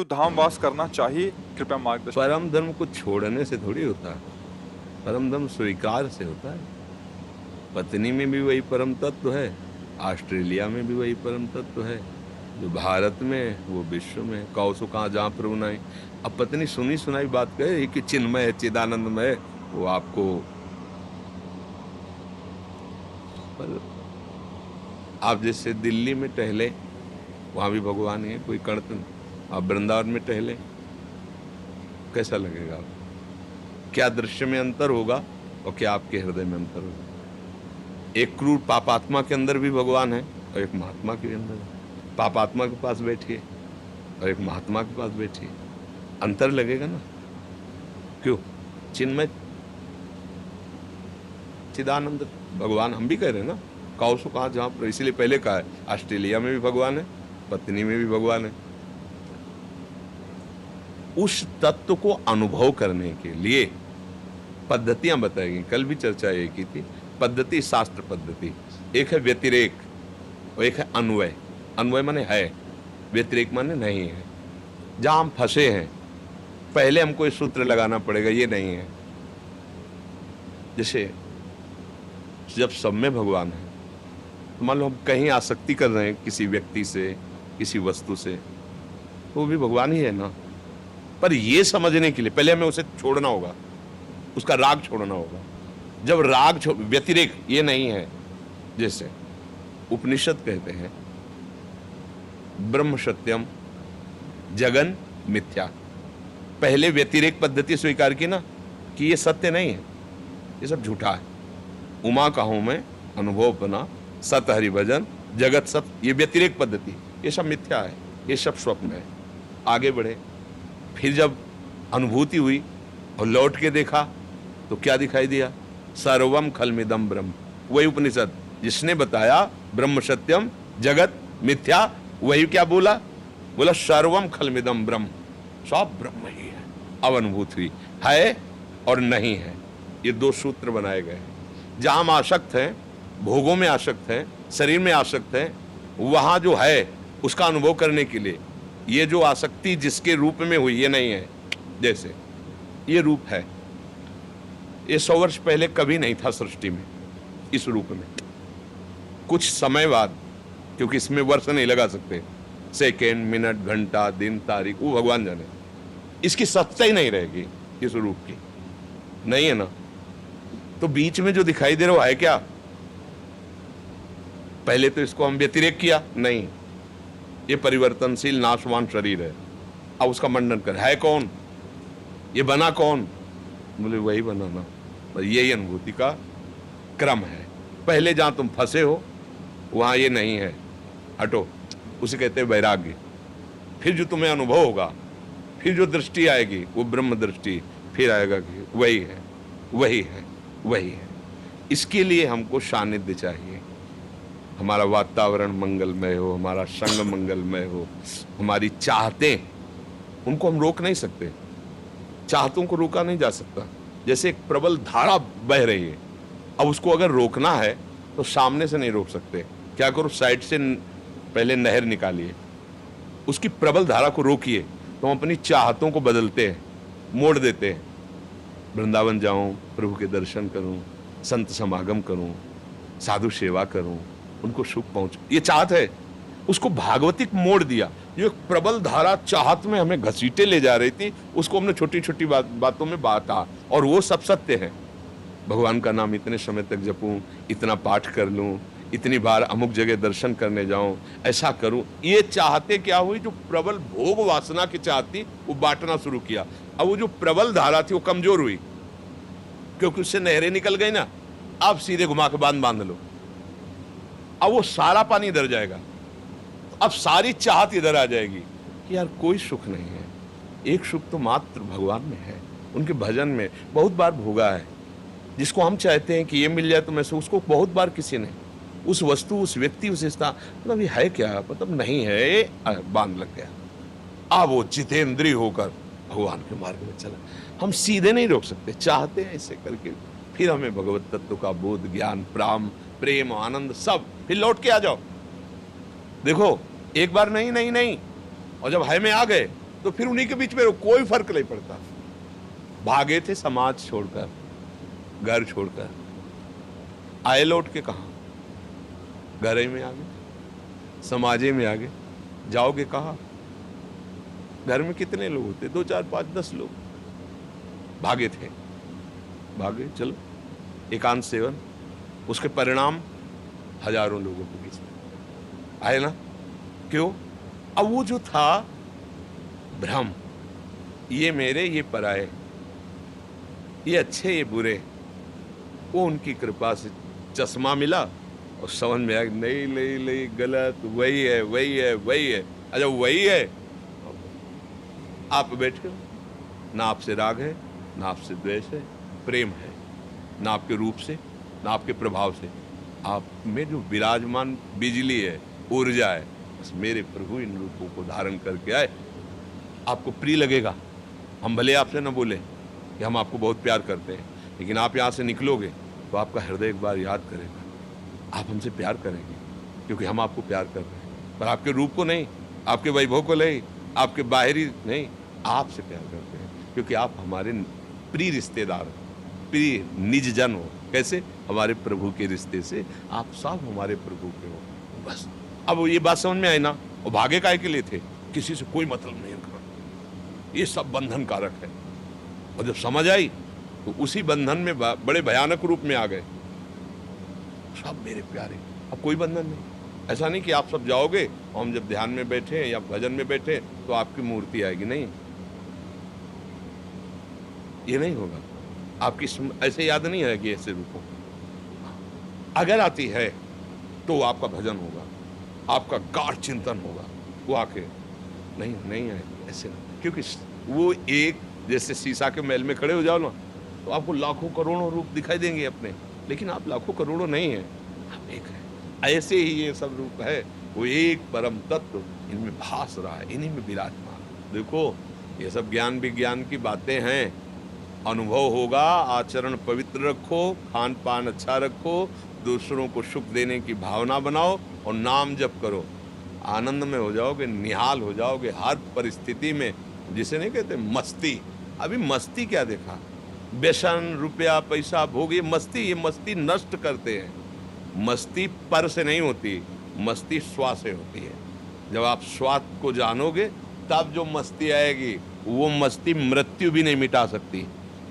तो धाम वास करना चाहिए, कृपया मार्गदर्शन। परम धर्म को छोड़ने से थोड़ी होता है, परम धर्म स्वीकार से होता है। पत्नी में भी वही परम तत्व है, ऑस्ट्रेलिया में भी वही परम तत्व है, जो भारत में वो विश्व में। कौ सो कहाँ जहाँ प्रभु नहीं। अब पत्नी सुनी सुनाई बात कहे कि चिन्मय है, चिदानंदमय है, वो आपको, पर आप जैसे दिल्ली में टहले, वहां भी भगवान है, कोई कण। आप वृंदावन में टहले, कैसा लगेगा आपको? क्या दृश्य में अंतर होगा और क्या आपके हृदय में अंतर होगा? एक क्रूर पापात्मा के अंदर भी भगवान है और एक महात्मा के अंदर है। पापात्मा के पास बैठिए और एक महात्मा के पास बैठिए, अंतर लगेगा ना? क्यों? चिन्मय चिदानंद भगवान हम भी कह रहे हैं ना, काउसो कहा जहां पर, इसीलिए पहले कहा है ऑस्ट्रेलिया में भी भगवान है, पत्नी में भी भगवान है। उस तत्व को अनुभव करने के लिए पद्धतियां बताई गई। कल भी चर्चा ये की थी, पद्धति, शास्त्र पद्धति। एक है व्यतिरेक और एक है अन्वय। अन्वय माने है, व्यतिरेक माने नहीं है। जहां हम फंसे हैं, पहले हमको ये सूत्र लगाना पड़ेगा, ये नहीं है। जैसे जब सब में भगवान है, तो मान लो हम कहीं आसक्ति कर रहे हैं किसी व्यक्ति से, किसी वस्तु से, तो वो भी भगवान ही है ना। पर ये समझने के लिए पहले हमें उसे छोड़ना होगा, उसका राग छोड़ना होगा। जब राग व्यतिरेक ये नहीं है, जैसे उपनिषद कहते हैं ब्रह्म सत्यम जगन मिथ्या। पहले व्यतिरेक पद्धति स्वीकार की ना, कि ये सत्य नहीं है, ये सब झूठा है। उमा कहूं मैं अनुभव बना, सत हरि भजन जगत सत, ये व्यतिरेक पद्धति, ये सब मिथ्या है, ये सब स्वप्न है। आगे बढ़े, फिर जब अनुभूति हुई और लौट के देखा तो क्या दिखाई दिया? सर्वम खलमिदम ब्रह्म। वही उपनिषद जिसने बताया ब्रह्म सत्यम जगत मिथ्या, वही क्या बोला? बोला सर्वम खलमिदम ब्रह्म, सब ब्रह्म ही है। अब अनुभूति हुई, है और नहीं है, ये दो सूत्र बनाए गए हैं। जहां हम आसक्त हैं, भोगों में आसक्त हैं, शरीर में आसक्त हैं, वहां जो है उसका अनुभव करने के लिए ये जो आसक्ति जिसके रूप में हुई, ये नहीं है। जैसे ये रूप है, ये 100 वर्ष पहले कभी नहीं था सृष्टि में इस रूप में। कुछ समय बाद, क्योंकि इसमें वर्ष नहीं लगा सकते, सेकेंड, मिनट, घंटा, दिन, तारीख, वो भगवान जाने, इसकी सत्ता ही नहीं रहेगी इस रूप की, नहीं है ना। तो बीच में जो दिखाई दे रहा है क्या? पहले तो इसको हम व्यतिरेक किया, नहीं, ये परिवर्तनशील नाशवान शरीर है। अब उसका मंडन कर, है कौन? ये बना कौन? बोले वही बनाना। यही अनुभूति का क्रम है। पहले जहां तुम फंसे हो वहां ये नहीं है, हटो, उसे कहते हैं वैराग्य। फिर जो तुम्हें अनुभव होगा, फिर जो दृष्टि आएगी वो ब्रह्म दृष्टि, फिर आएगा कि वही है, वही है, वही है। इसके लिए हमको सानिध्य चाहिए, हमारा वातावरण मंगलमय हो, हमारा संग मंगलमय हो, हमारी चाहतें, उनको हम रोक नहीं सकते, चाहतों को रोका नहीं जा सकता। जैसे एक प्रबल धारा बह रही है, अब उसको अगर रोकना है तो सामने से नहीं रोक सकते। क्या करो, साइड से पहले नहर निकालिए, उसकी प्रबल धारा को रोकिए, तो हम अपनी चाहतों को बदलते हैं, मोड़ देते हैं। वृंदावन जाऊं, प्रभु के दर्शन करूं, संत समागम करूं, साधु सेवा करूं, उनको सुख पहुंच, ये चाहत है। उसको भागवतिक मोड़ दिया। जो एक प्रबल धारा चाहत में हमें घसीटे ले जा रही थी, उसको हमने छोटी छोटी बातों में बांटा, और वो सब सत्य है। भगवान का नाम इतने समय तक जपूं, इतना पाठ कर लूं, इतनी बार अमुक जगह दर्शन करने जाऊं, ऐसा करूं, ये चाहते क्या हुई? जो प्रबल भोग वासना की चाहती, वो बांटना शुरू किया। अब वो जो प्रबल धारा थी वो कमजोर हुई, क्योंकि उससे नहरें निकल गई ना। अब सीधे घुमा के बांध लो, अब वो सारा पानी इधर जाएगा, अब सारी चाहत इधर आ जाएगी कि यार कोई सुख नहीं है। एक सुख तो मात्र भगवान में है, उनके भजन में। बहुत बार भोगा है, जिसको हम चाहते हैं कि ये मिल जाए तो मैं से, उसको बहुत बार किसी ने, उस वस्तु, उस व्यक्ति, उस स्थान, मतलब ये है क्या, मतलब नहीं है, बांध लग गया। अब वो जितेंद्रिय होकर भगवान के मार्ग में चला। हम सीधे नहीं रोक सकते, चाहते हैं ऐसे करके, फिर हमें भगवत तत्व का बोध, ज्ञान, प्रेम, आनंद सब, फिर लौट के आ जाओ। देखो, एक बार नहीं नहीं नहीं, और जब है में आ गए तो फिर उन्हीं के बीच में कोई फर्क नहीं पड़ता। भागे थे समाज छोड़कर, घर छोड़कर, आए लौट के कहा? घर ही में आ गए, समाजे में आ गए, जाओगे कहा? घर में कितने लोग होते? 2 4 5 10 लोग। भागे थे, भागे, चलो एकांत सेवन, उसके परिणाम हजारों लोगों के बीच में आए ना। क्यों? अब वो जो था भ्रम, ये मेरे ये पराए, ये अच्छे ये बुरे, वो उनकी कृपा से चश्मा मिला और समझ में आया नहीं नहीं नहीं गलत, वही है वही है वही है। अच्छा वही है, आप बैठे हो, ना आपसे राग है, ना आपसे द्वेष है, प्रेम है, ना आपके रूप से, ना आपके प्रभाव से। आप में जो विराजमान बिजली है, ऊर्जा है, बस मेरे प्रभु इन रूपों को धारण करके आए। आपको प्रिय लगेगा। हम भले आपसे न बोले कि हम आपको बहुत प्यार करते हैं, लेकिन आप यहाँ से निकलोगे तो आपका हृदय एक बार याद करेगा, आप हमसे प्यार करेंगे, क्योंकि हम आपको प्यार कर रहे हैं। पर आपके रूप को नहीं, आपके वैभव को नहीं, आपके बाहरी नहीं, आपसे प्यार करते हैं, क्योंकि आप हमारे प्रिय रिश्तेदार, प्रिय निज जन हो। कैसे? हमारे प्रभु के रिश्ते से आप सब हमारे प्रभु के हो। बस अब ये बात समझ में आई ना। और भागे काहे के लिए थे? किसी से कोई मतलब नहीं रखना, ये सब बंधन कारक है। और जब समझ आई तो उसी बंधन में बड़े भयानक रूप में आ गए। सब मेरे प्यारे, अब कोई बंधन नहीं। ऐसा नहीं कि आप सब जाओगे और हम जब ध्यान में बैठे या भजन में बैठे तो आपकी मूर्ति आएगी, नहीं, ये नहीं होगा। आपकी ऐसे याद नहीं आएगी ऐसे रूपों। अगर आती है तो आपका भजन होगा, आपका गाढ़ चिंतन होगा। वो आके नहीं नहीं आएगी, ऐसे नहीं। क्योंकि वो एक जैसे शीशा के महल में खड़े हो जाओ ना, तो आपको लाखों करोड़ों रूप दिखाई देंगे अपने, लेकिन आप लाखों करोड़ों नहीं है, आप एक है। ऐसे ही ये सब रूप है, वो एक परम तत्व इनमें भास रहा है, इन्हीं में विराजमान। देखो ये सब ज्ञान विज्ञान की बातें हैं, अनुभव होगा। आचरण पवित्र रखो, खान पान अच्छा रखो, दूसरों को सुख देने की भावना बनाओ और नाम जप करो। आनंद में हो जाओगे, निहाल हो जाओगे हर परिस्थिति में। जिसे नहीं कहते मस्ती, अभी मस्ती क्या देखा? व्यसन, रुपया, पैसा, भोग, ये मस्ती नष्ट करते हैं। मस्ती पर से नहीं होती, मस्ती स्वा से होती है। जब आप स्वाद को जानोगे तब जो मस्ती आएगी, वो मस्ती मृत्यु भी नहीं मिटा सकती,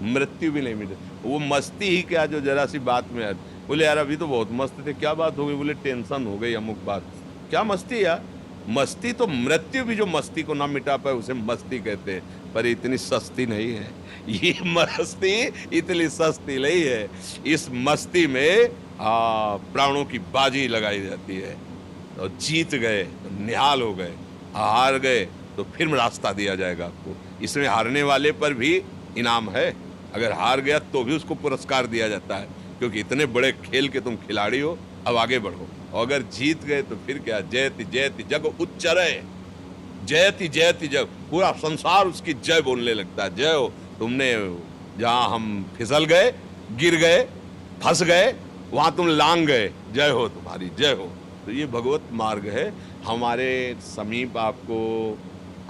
मृत्यु भी नहीं मिटा। वो मस्ती ही क्या जो जरा सी बात में बोले यार अभी तो बहुत मस्त थे, क्या बात हो गई? बोले टेंशन हो गई अमुक बात। क्या मस्ती यार? मस्ती तो मृत्यु भी जो मस्ती को ना मिटा पाए उसे मस्ती कहते हैं, पर इतनी सस्ती नहीं है ये मस्ती, इतनी सस्ती नहीं है। इस मस्ती में प्राणों की बाजी लगाई जाती है। और जीत गए तो निहाल हो गए, हार गए तो फिर रास्ता दिया जाएगा आपको। इसमें हारने वाले पर भी इनाम है, अगर हार गया तो भी उसको पुरस्कार दिया जाता है, क्योंकि इतने बड़े खेल के तुम खिलाड़ी हो, अब आगे बढ़ो। और अगर जीत गए तो फिर क्या? जयति जयति जग उच्चरय, जयति जयति जग, पूरा संसार उसकी जय बोलने लगता है। जय हो, तुमने जहाँ हम फिसल गए, गिर गए, फंस गए, वहाँ तुम लांग गए, जय हो तुम्हारी, जय हो। तो ये भगवत मार्ग है हमारे समीप आपको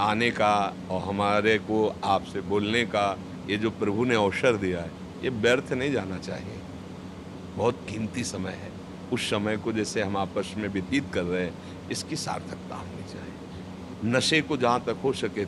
आने का और हमारे को आपसे बोलने का। ये जो प्रभु ने अवसर दिया है, ये व्यर्थ नहीं जाना चाहिए। बहुत कीमती समय है। उस समय को जैसे हम आपस में व्यतीत कर रहे हैं, इसकी सार्थकता होनी चाहिए। नशे को जहाँ तक हो सके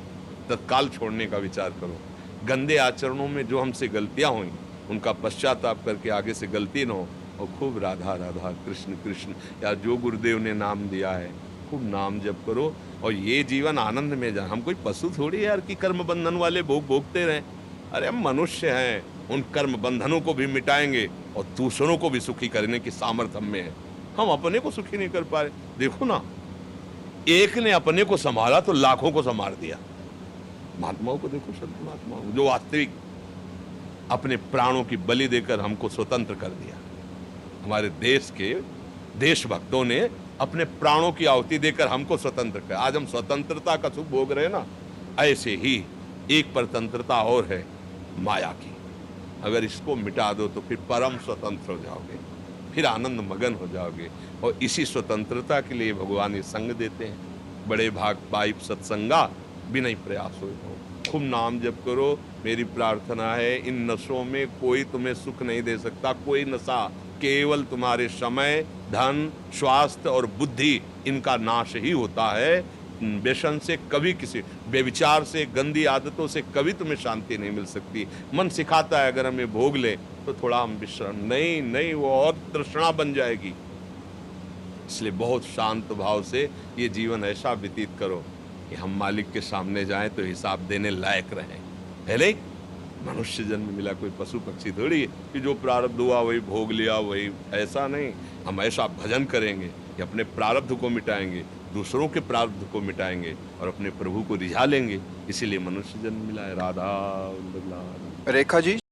तत्काल छोड़ने का विचार करो। गंदे आचरणों में जो हमसे गलतियाँ हुई उनका पश्चाताप करके आगे से गलती न हो, और खूब राधा राधा कृष्ण कृष्ण या जो गुरुदेव ने नाम दिया है खूब नाम जप करो। और ये जीवन आनंद में जाए। हम कोई पशु थोड़ी यार कि कर्म बंधन वाले भोगते रहें। अरे हम मनुष्य हैं, उन कर्म बंधनों को भी मिटाएंगे और दूसरों को भी सुखी करने की सामर्थ्य हम में है। हम अपने को सुखी नहीं कर पा रहे। देखो ना, एक ने अपने को संभाला तो लाखों को संभाल दिया। महात्माओं को देखो, संत महात्माओं जो वास्तविक अपने प्राणों की बलि देकर हमको स्वतंत्र कर दिया। हमारे देश के देशभक्तों ने अपने प्राणों की आहुति देकर हमको स्वतंत्र कर। आज हम स्वतंत्रता का सुख भोग रहे हैं ना, ऐसे ही एक परतंत्रता और है माया की। अगर इसको मिटा दो तो फिर परम स्वतंत्र हो जाओगे, फिर आनंद मगन हो जाओगे। और इसी स्वतंत्रता के लिए भगवान ये संग देते हैं। बड़े भाग पाइप सत्संगा बिना ही प्रयास हो। खूब नाम जप करो। मेरी प्रार्थना है, इन नशों में कोई तुम्हें सुख नहीं दे सकता। कोई नशा, केवल तुम्हारे समय, धन, स्वास्थ्य और बुद्धि, इनका नाश ही होता है। व्यसन से कभी किसी, बेविचार से, गंदी आदतों से कभी तुम्हें शांति नहीं मिल सकती। मन सिखाता है अगर हमें भोग ले तो थोड़ा हम विश्राम, नहीं नहीं, वो और तृष्णा बन जाएगी। इसलिए बहुत शांत भाव से ये जीवन ऐसा व्यतीत करो कि हम मालिक के सामने जाएं तो हिसाब देने लायक रहें। है नहीं? मनुष्य जन्म मिला, कोई पशु पक्षी थोड़ी है कि जो प्रारब्ध हुआ वही भोग लिया, वही। ऐसा नहीं। हम ऐसा भजन करेंगे कि अपने प्रारब्ध को मिटाएंगे, दूसरों के प्रारब्ध को मिटाएंगे और अपने प्रभु को रिझा लेंगे। इसीलिए मनुष्य जन्म मिला है। राधा वल्लभ। रेखा जी,